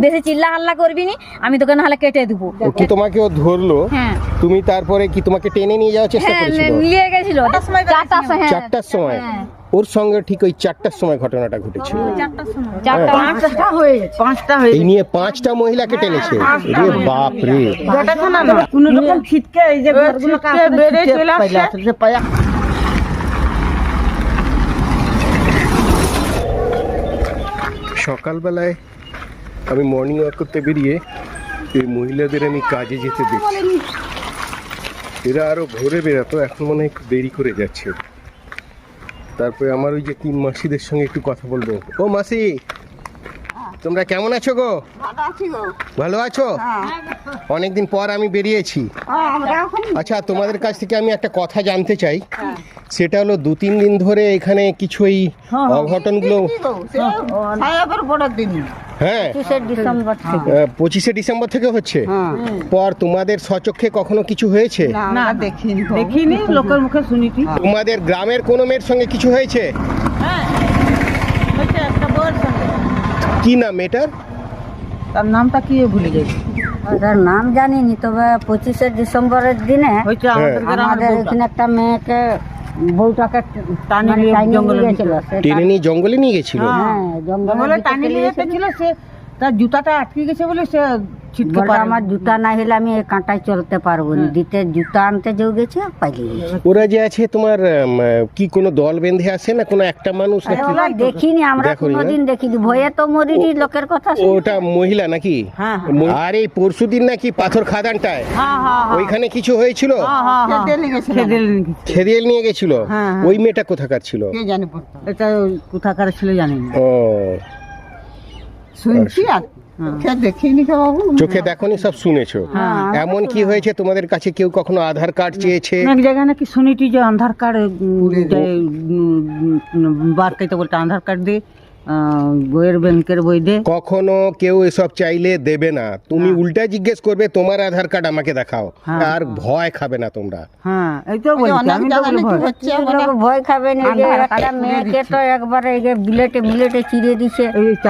বেশি চিল্লা হাল্লা করবি নি, আমি তোকে নাহলে কেটে দেবো। কি তোমাকে ও ধরলো, হ্যাঁ তুমি তারপরে কি তোমাকে টেনে নিয়ে যাওয়ার চেষ্টা হ্যাঁ করেছিল? নিয়ে গেছিল 4টার সময়। চারটার সময় ওর সঙ্গে ঠিক ওই 4টার সময় ঘটনাটা ঘটেছিল। 5টা হয়ে গেছে। 5টা হয়ে এই নিয়ে 5টা মহিলাকে টেনেছে। রে বাপ রে, কোনো রকম ছিটকে এই যে ঘরগুলো বেড়ে চলে আসছে পায়া। সকালবেলায় আমি মর্নিং ওয়াক করতে বেরিয়ে এই মহিলাদের আমি কাজে যেতে দেখছি। এরা আরো ভোরে বেরাতো, এখন মনে হয় একটু দেরি করে যাচ্ছে। তারপরে আমার ওই যে 3 মাসিদের সঙ্গে একটু কথা বলবো। ও মাসি, তোমরা কেমন আছো গো? ভালো আছো? অনেকদিন পর আমি বেরিয়েছি। আচ্ছা, তোমাদের কাছ থেকে আমি একটা কথা জানতে চাই। সেটা হলো 2-3 দিন ধরে এখানে কিছু এই অঘটনগুলো, হ্যাঁ 25শে ডিসেম্বর থেকে হচ্ছে। পর তোমাদের স্বচক্ষে কখনো কিছু হয়েছে? না দেখিনি, লোকের মুখে শুনিছি। তোমাদের গ্রামের কোনো মেয়ের সঙ্গে কিছু হয়েছে? একটা বউয়ের সঙ্গে। কি নাম মেয়েটার? তার নামটা কি ভুলে গেছি। ওটার নাম জানিনি, তবে 25শে ডিসেম্বরের দিনে হয়েছে আমাদের আমাদের এখানে একটা মেয়েকে বউটাকে টানে মানে নিয়ে টানিয়ে জঙ্গলে নিয়ে গেছিল। সে টেনে নিয়ে জঙ্গলে নিয়ে গেছিল? হ্যাঁ জঙ্গলে জঙ্গলে টানে নিয়ে যেতেছিল, সে তার জুতাটা আটকে গেছে বলে সে ছিটকে বলটা পারে। আমার জুতা না হলে আমি এই কাঁটায় চলতে পারবো না, দিতে জুতা আনতে যেও গেছে পালিয়ে গেছে। ওরা যে আছে তোমার কি কোনো দল বেঁধে আসে না কোনো একটা মানুষ নাকি? ওরা দেখিনি আমরা, দেখোনি না? কোনোদিন দেখিনি, ভয়ে তো মরিনি লোকের কথা শুনে। ওটা মহিলা নাকি? হ্যাঁ, আর এই পরশুদিন নাকি পাথর খাদানটায় ওইখানে কিছু হয়েছিল, খেদিয়ে নিয়ে গেছিল। হ্যাঁ, হ্যাঁ। ওই মেয়েটা কোথাকার ছিল? কে জানে, এটা কোথাকার ছিল জানি না, ও শুনছি আর দেখিনি তো বাবু। চোখে দেখোনি, সব শুনেছো। এমন কি হয়েছে তোমাদের কাছে কেউ কখনো আধার কার্ড চেয়েছে? এক জায়গায় নাকি শুনিটি যে আধার কার্ড বার করতে বলতে আধার কার্ড দিয়ে বইয়ের ব্যাংকের বই দে। কখনো কেউ এসব চাইলে দেবে না, তুমি উল্টা জিজ্ঞেস করবে তোমার আধার কার্ড আমাকে দেখাও, আর ভয় খাবে না তোমরা। হ্যাঁ এই তো বলছি আমি, তো বলি ভয়। লোক ভয় খাবে না। এই যে একটা মেয়েকে তো একবারে এই যে বিলেটে চিড়ে দিছে।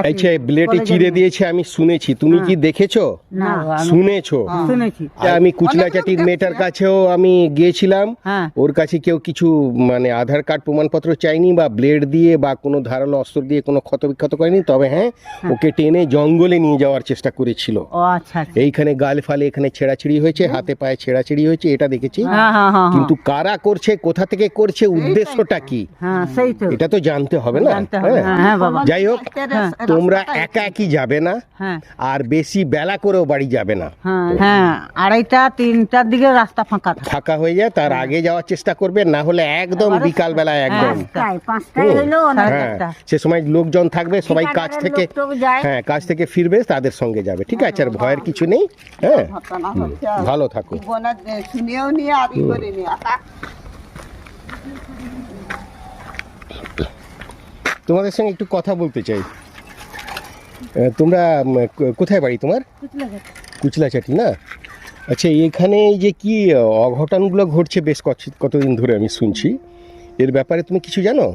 আচ্ছা, ব্লেডে চিড়ে দিয়েছে আমি শুনেছি, তুমি কি দেখেছো? না শুনেছো? শুনেছি। আমি কুচলাচাটির মেয়েটার কাছেও আমি গিয়েছিলাম, হ্যাঁ। ওর কাছে কেউ কিছু মানে আধার কার্ড প্রমাণপত্র চাইনি, বা ব্লেড দিয়ে বা কোনো ধারালো অস্ত্র দিয়ে কোনো ক্ষত বিক্ষত করেনি, তবে হ্যাঁ ওকে টেনে জঙ্গলে নিয়ে যাওয়ার চেষ্টা করেছিল। ও আচ্ছা আচ্ছা। এইখানে গাল ফালে এখানে ছেঁড়াছিড়ি হয়েছে, হাতে পায়ে ছেঁড়াছিড়ি হয়েছে, এটা দেখেছি। হ্যাঁ হ্যাঁ হ্যাঁ কিন্তু কারা করছে, কোথা থেকে করছে, উদ্দেশ্যটা কি, হ্যাঁ সেই তো এটা তো জানতে হবে না? জানতে হবে। হ্যাঁ। হ্যাঁ বাবা। যাই হোক, তোমরা একা একই যাবে না, হ্যাঁ আর বেশি বেলা করেও বাড়ি যাবে না। হ্যাঁ হ্যাঁ 2:30-3টার দিকে রাস্তা ফাঁকা থাকে। ফাঁকা হয়ে যায়, তার আগে যাওয়ার চেষ্টা করবে, না হলে একদম বিকাল বেলায় একদম। প্রায় 5টায় হইলেও অনেক। হ্যাঁ, সে সময় লোকজন থাকবে, সবাই কাজ থেকে, লোক যায়। হ্যাঁ কাজ থেকে ফিরবে, তাদের সঙ্গে যাবে। ঠিক আছে, আর ভয়ের কিছু নেই। হ্যাঁ, ভালো থাকো। শুনেও নিয়ে আদি করে নিয়ে তোমাদের সঙ্গে একটু কথা বলতে চাই। তোমরা কোথায় বাড়ি তোমার? কুচলাচাটি না? আচ্ছা, এখানে এই যে কি অঘটনগুলো ঘটছে বেশ কতদিন ধরে আমি শুনছি, এর ব্যাপারে তুমি কিছু জানো?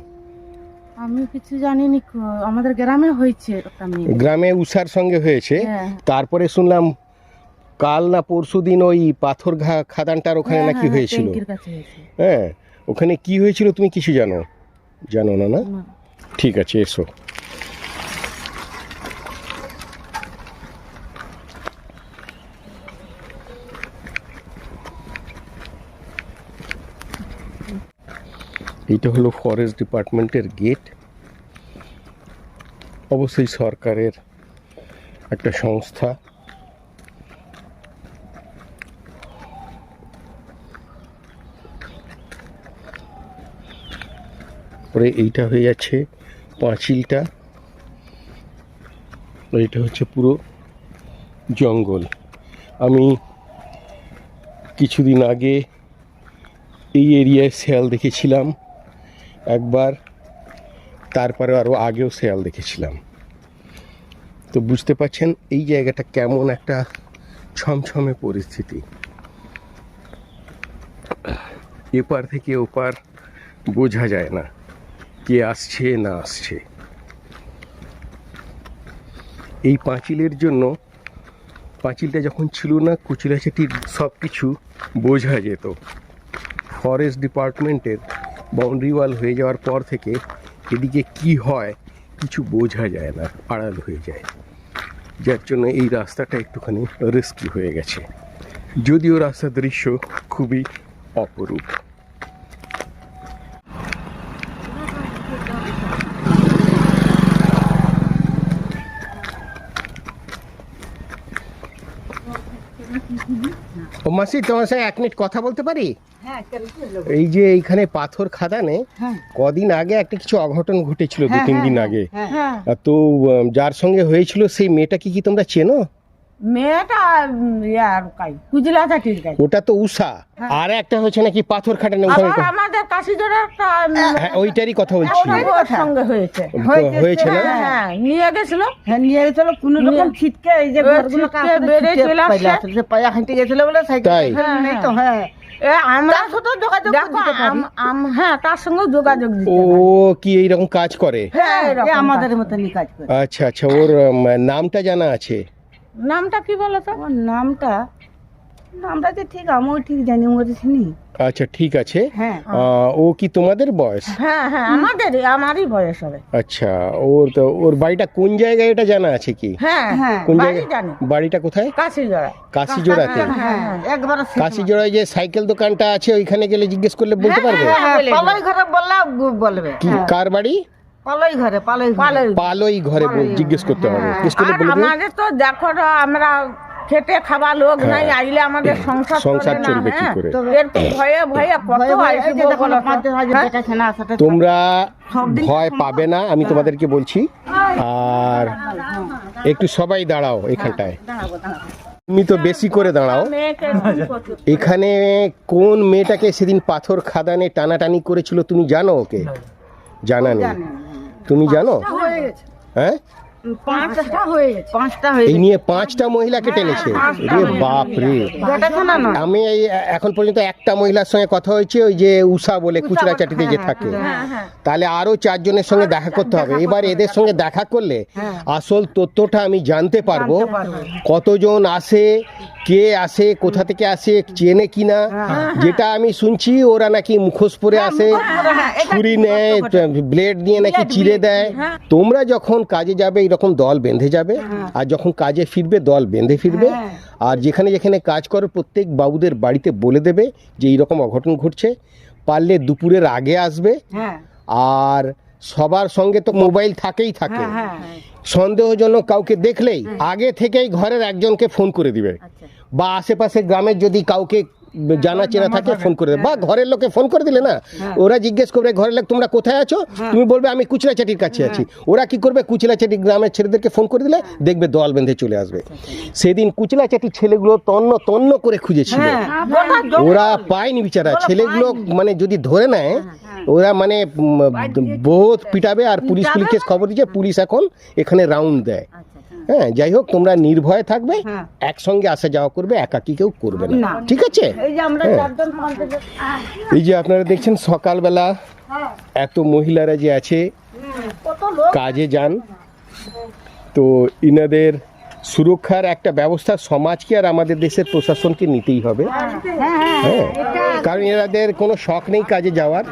আমি কিছু জানিনি, আমাদের গ্রামে হয়েছে একটা মেয়ে। গ্রামে উষার সঙ্গে হয়েছে, হ্যাঁ। তারপরে শুনলাম কাল না পরশুদিন ওই পাথর খাদানটার ওখানে হ্যাঁ, নাকি হ্যাঁ, হয়েছিল। ট্যাঙ্কির কাছে হয়েছে। হ্যাঁ, ওখানে কি হয়েছিল তুমি কিছু জানো? জানো না? না, না। ঠিক আছে, এসো। এইটা হলো ফরেস্ট ডিপার্টমেন্টের গেট। অবশ্যই সরকারের একটা সংস্থা। পরে এইটা হয়ে যাচ্ছে পাঁচিলটা, এইটা হচ্ছে পুরো জঙ্গল। আমি কিছুদিন আগে এই এরিয়ায় শেয়াল দেখেছিলাম একবার, তারপরে আরও আগেও শেয়াল দেখেছিলাম। তো বুঝতে পারছেন এই জায়গাটা কেমন একটা ছমছমে পরিস্থিতি। এপার থেকে ওপার বোঝা যায় না কে আসছে না আসছে। এই পাঁচিলের জন্য, পাঁচিলটা যখন ছিল না কুচিলাচাটির সব কিছু বোঝা যেত। ফরেস্ট ডিপার্টমেন্টের বাউন্ডারি ওয়াল হয়ে যাওয়ার পর থেকে এদিকে কি হয় কিছু বোঝা যায় না, আড়াল হয়ে যায়, যার জন্য এই রাস্তাটা একটুখানি রিস্কি হয়ে গেছে, যদিও রাস্তার দৃশ্য খুবই অপরূপ। ও মাসি, তোমার সাথে 1 মিনিট কথা বলতে পারি? এই যে এইখানে পাথর খাদানে কদিন আগে একটা কিছু অঘটন ঘটেছিল, 2-3 দিন আগে। তো যার সঙ্গে হয়েছিল সেই মেয়েটাকে কি তোমরা চেনো? মেয়েটা কুজলা চাটির গাই, ওটা তো উষা। আর একটা হয়েছে নাকি পাথর খাটানো ওখানে, আমাদের কাশিজোড়া একটা হ্যাঁ ওইটারই কথা বলছি। ওর সঙ্গে হয়েছে হয়েছে না? হ্যাঁ নিয়ে গেছিল, কোন রকম ছিটকে এই যে ঘরগুলো বেড়ে চলে আসছে, পায়া হাঁটে গেছিল বলে তাই? নেই তো। হ্যাঁ আমরা শুধু যোগাযোগ হ্যাঁ তার সঙ্গে যোগাযোগ দিতে ও কি এইরকম কাজ করে? হ্যাঁ আমাদের মতনই কাজ করে। আচ্ছা আচ্ছা, ওর নামটা জানা আছে? নামটা কি বলো তো? ওর নামটা যে ঠিক আমিও ঠিক জানি চিনি। আচ্ছা ঠিক আছে। হ্যাঁ ও কি তোমাদের বয়স? হ্যাঁ হ্যাঁ আমারই বয়স হবে। আচ্ছা, ওর বাড়িটা কোন জায়গায় এটা জানা আছে কি? হ্যাঁ হ্যাঁ কোন বাড়ি জায়গায়? জানি। বাড়িটা কোথায়? কাশিজোড়া। কাশিজোড়াতে? হ্যাঁ একবার কাশিজোড়ায় যে সাইকেল দোকানটা আছে ওইখানে গেলে জিজ্ঞেস করলে বলতে পারবে? পালই ঘরে বলবে। কি কার বাড়ি? পালই ঘরে পালই ঘরে জিজ্ঞেস করতে হবে। জিজ্ঞেস করলে বলবে? আমাদের তো দেখো আমরা খেটে খাওয়া লোক নাই, আইলে আমাদের সংসার চলবে কি করে? এর ভয়ে কত আইসিব বলো। তোমরা ভয় পাবে না, আমি তোমাদেরকে বলছি। আর একটু সবাই দাঁড়াও এখানটায়, তুমি তো বেশি করে দাঁড়াও। এখানে কোন মেয়েটাকে সেদিন পাথর খাদানে টানাটানি করেছিল তুমি জানো? ওকে জানা নেই? তুমি জানো? হ্যাঁ 5টা এই নিয়ে 5টা মহিলাকে টেনেছে? রে বাপ রে! আমি এখন পর্যন্ত একটা মহিলার সঙ্গে কথা হয়েছে, ওই যে উষা বলে কুচরা চাটিতে যে থাকে। তাহলে আরো 4 জনের সঙ্গে দেখা করতে হবে। এবার এদের সঙ্গে দেখা করলে আসল তথ্যটা আমি জানতে পারবো, কতজন আসে, কে আসে, কোথা থেকে আসে, চেনে কিনা। যেটা আমি শুনছি ওরা নাকি মুখোশ পরে আসে, ছুরি নেয়, ব্লেড দিয়ে নাকি চিড়ে দেয়। তোমরা যখন কাজে যাবে এরকম দল বেঁধে যাবে, আর যখন কাজে ফিরবে দল বেঁধে ফিরবে। আর যেখানে যেখানে কাজ করো প্রত্যেক বাবুদের বাড়িতে বলে দেবে যে এইরকম অঘটন ঘটছে। পারলে দুপুরের আগে আসবে। আর সবার সঙ্গে তো মোবাইল থাকেই থাকে, সন্দেহজনক কাউকে দেখলেই আগে থেকেই ঘরের একজনকে ফোন করে দিবে, বা আশেপাশে গ্রামের যদি কাউকে জানা চেনা থাকে ফোন করে দেবে, বা ঘরের লোকে ফোন করে দিলে না, ওরা জিজ্ঞেস করবে ঘরের লোক তোমরা কোথায় আছো, তুমি বলবে আমি কুচলাচাটির কাছে আছি। ওরা কি করবে, কুচলাচাটি গ্রামের ছেলেদেরকে ফোন করে দিলে দেখবে দল বেঁধে চলে আসবে। সেদিন কুচলাচাটির ছেলেগুলো তন্ন করে খুঁজেছিল, ওরা পায়নি বিচারা। ছেলেগুলো মানে যদি ধরে নেয় ওরা মানে বহুত পিটাবে। আর পুলিশকে খবর দিচ্ছে, পুলিশ এখন এখানে রাউন্ড দেয়। হ্যাঁ যাই হোক, তোমরা নির্ভয়ে থাকবে, একসঙ্গে আসা যাওয়া করবে, একাকি কেউ করবে না, ঠিক আছে? এই যে আপনারা দেখছেন সকালবেলা এত মহিলারা যে আছে কাজে যান, তো ইনাদের সুরক্ষার একটা ব্যবস্থা সমাজকে আর আমাদের দেশের প্রশাসনকে নিতেই হবে। হ্যাঁ, কারণ এনাদের কোনো শখ নেই কাজে যাওয়ার,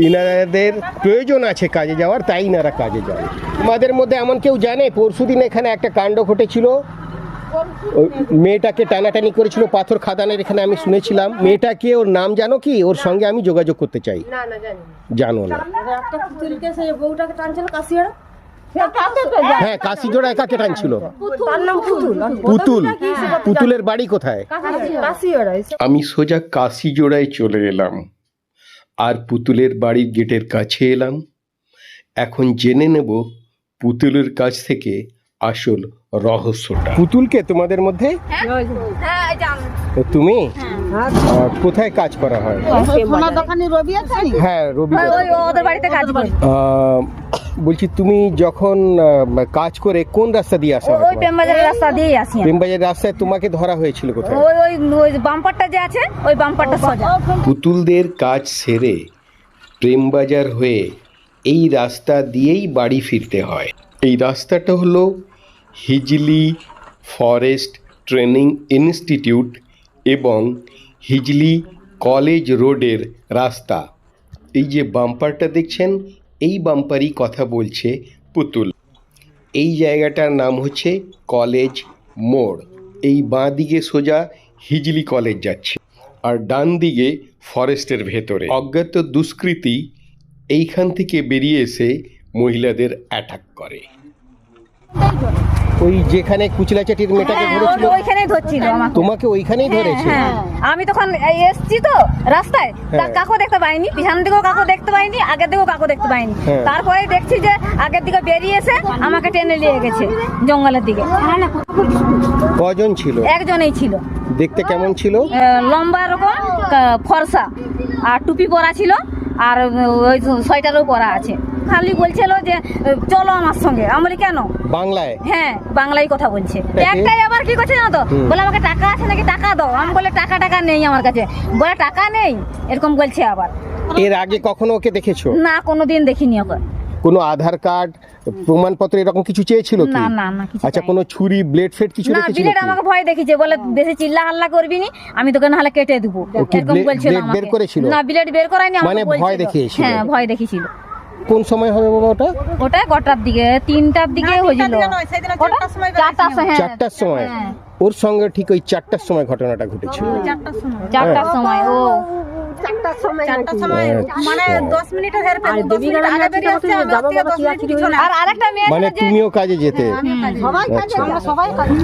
ইনাদের প্রয়োজন আছে কাজে যাওয়ার, তাই ইনারা কাজে যায়। আমাদের মধ্যে এমন কেউ জানে পরশুদিন এখানে একটা কাণ্ড ঘটেছিল, মেয়েটাকে টানাটানি করেছিল পাথর খাদানের এখানে, আমি শুনেছিলাম। মেয়েটাকে, ওর নাম জানো কি? ওর সঙ্গে আমি যোগাযোগ করতে চাই। জানো না? হ্যাঁ কাশিজোড়া একাকে টানছিল। পুতুলের বাড়ি কোথায়? আমি সোজা কাশিজোড়ায় চলে এলাম, আর পুতুলের বাড়ির গেটের কাছে এলাম। এখন জেনে নেব পুতুলের কাছ থেকে আসল রহস্যটা। পুতুলকে তোমাদের মধ্যে? তুমি কোথায় কাজ করা হয়? হ্যাঁ রবি, ওদের বাড়িতে কাজ করি। বলছি তুমি যখন কাজ করে কোন রাস্তা দিয়ে আসা? ওই প্রেমবাজারের রাস্তা দিয়েই আসি। প্রেমবাজার রাস্তায় তোমাকে ধরা হয়েছিল কোথায়? ওই বাম্পারটা যে আছে ওই বাম্পারটা সোজা। পুতুলদের কাজ সেরে প্রেমবাজার হয়ে এই রাস্তা দিয়েই বাড়ি ফিরতে হয়। এই রাস্তাটা হলো হিজলি ফরেস্ট ট্রেনিং ইনস্টিটিউট এবং হিজলি কলেজ রোডের রাস্তা। এই যে বাম্পারটা দেখছেন, এই বাম্পারই কথা বলছে পুতুল। এই জায়গাটার নাম হচ্ছে কলেজ মোড়। এই বাঁ দিকে সোজা হিজলি কলেজ যাচ্ছে, আর ডান দিকে ফরেস্টের ভেতরে অজ্ঞাত দুষ্কৃতী এইখান থেকে বেরিয়ে এসে মহিলাদের অ্যাটাক করে। ওই যেখানে কুচলাচাটির মেয়েটাকে ধরেছিল, ওইখানেই ধরছিল আমাকে। তোমাকে ওইখানেই ধরেছে? হ্যাঁ, আমি তখন এসছি তো রাস্তায়, তা কাকু দেখতে পাইনি, পিছন দিকেও কাকু দেখতে পাইনি, আগের দিকেও কাকু দেখতে পাইনি। হ্যাঁ। তারপরে দেখছি যে আগের দিকে বেরিয়ে এসে আমাকে টেনে নিয়ে গেছে জঙ্গলের দিকে। কজন ছিল? একজনেই ছিল। দেখতে কেমন ছিল? লম্বা এরকম, ফর্সা, আর টুপি পরা ছিল, আর ওই সোয়েটারও পরা আছে। খালি বলছিল যে চলো আমার সঙ্গে। আমি বলি কেন? বাংলায়? হ্যাঁ, বাংলায় কথা বলছে। তাকে? একটাই আবার কি করছে না তো, বলে আমাকে টাকা আছে নাকি, টাকা দাও। আমি বলে টাকা নেই আমার কাছে। বলে টাকা নেই, এরকম বলছে আবার। এর আগে কখনো ওকে দেখেছো? না, কোনোদিন দেখিনি ওকে। কোনো আধার কার্ড, প্রমাণপত্র এরকম কিছু চেয়েছিল কি? না কিছু আচ্ছা, চাইনি। কোনো ছুরি, ব্লেড ফেড কিছু না, রেখেছিল বিলেট কি? আমাকে ভয় দেখিয়েছে, বলে বেশি চিল্লা হাল্লা করবি নি, আমি তোকে নাহলে কেটে দেবো, কি এরকম বলছিল ব্লেড বের আমাকে। করেছিল? না, বিলেট বের করায়নি, আমাকে মানে বলছিল। ভয় দেখিয়েছিল? হ্যাঁ, ভয় দেখিয়েছিল। কোন সময় হবে বাবা ওটা? ওটা কটার দিকে, 3টার দিকে হয়েছিল। ওটা 4টার সময়। 4টার সময়? হ্যাঁ। ওর সঙ্গে ঠিক ওই 4টার সময় ঘটনাটা ঘটেছিল। 4টার সময় ও মানে 10 মিনিটের আগে বেরিয়ে আসছে, আমি ওর থেকে 10 মিনিট পিছনে। আর আরেকটা মেয়ে মানে ছিল যে- তুমিও কাজে যেতে?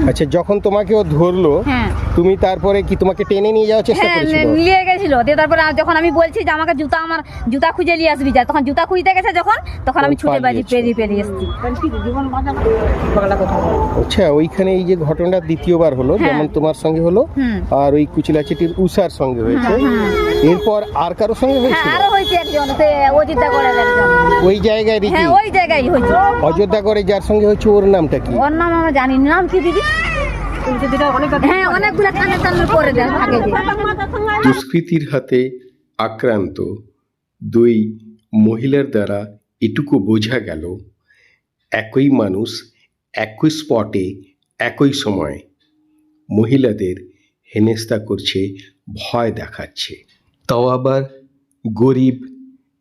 আচ্ছা, যখন তোমাকে ও ধরলো, হ্যাঁ। তুমি তারপরে কি তোমাকে টেনে নিয়ে যাওয়ার চেষ্টা হ্যাঁ, করেছিল? নিয়ে গেছিল। দিয়ে তারপরে যখন আমি বলছি যে আমাকে জুতা খুঁজে নিয়ে আসবি যা, তখন জুতা খুঁজতে গেছে যখন, তখন আমি ছুটে পেরিয়ে এসেছি। আচ্ছা, ওইখানে এই যে ঘটনাটা দ্বিতীয়বার হলো, হ্যাঁ। যেমন তোমার সঙ্গে হলো, হুম। আর ওই কুচিলাচিটির উষার সঙ্গে হয়েছে, এরপর আর কারোর সঙ্গে হ্যাঁ, হয়েছিল? আরো হয়েছে একজন, সে অযোধ্যা করে একজন। ওই জায়গায় রীতি? হ্যাঁ, ওই জায়গায় হয়েছে। অযোধ্যা করে যার সঙ্গে হচ্ছে, ওর নামটা কি? ওর নাম আমরা জানি না। নাম কি দিদি? হ্যাঁ, অনেকগুলো কানে করে দেয় থাকে যে। দুষ্কৃতীর হাতে আক্রান্ত দুই মহিলার দ্বারা এটুকু বোঝা গেল, একই মানুষ একই স্পটে একই সময় মহিলাদের হেনস্থা করছে, ভয় দেখাচ্ছে, তাও আবার গরিব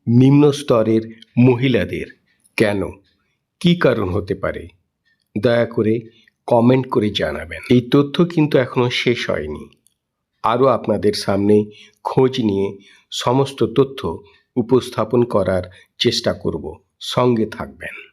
নিম্ন স্তরের মহিলাদের। কেন, কি কারণ হতে পারে? দয়া করে কমেন্ট করে জানাবেন। এই তথ্য কিন্তু এখনো শেষ হয়নি, আরও আপনাদের সামনে খোঁজ নিয়ে সমস্ত তথ্য উপস্থাপন করার চেষ্টা করব। সঙ্গে থাকবেন।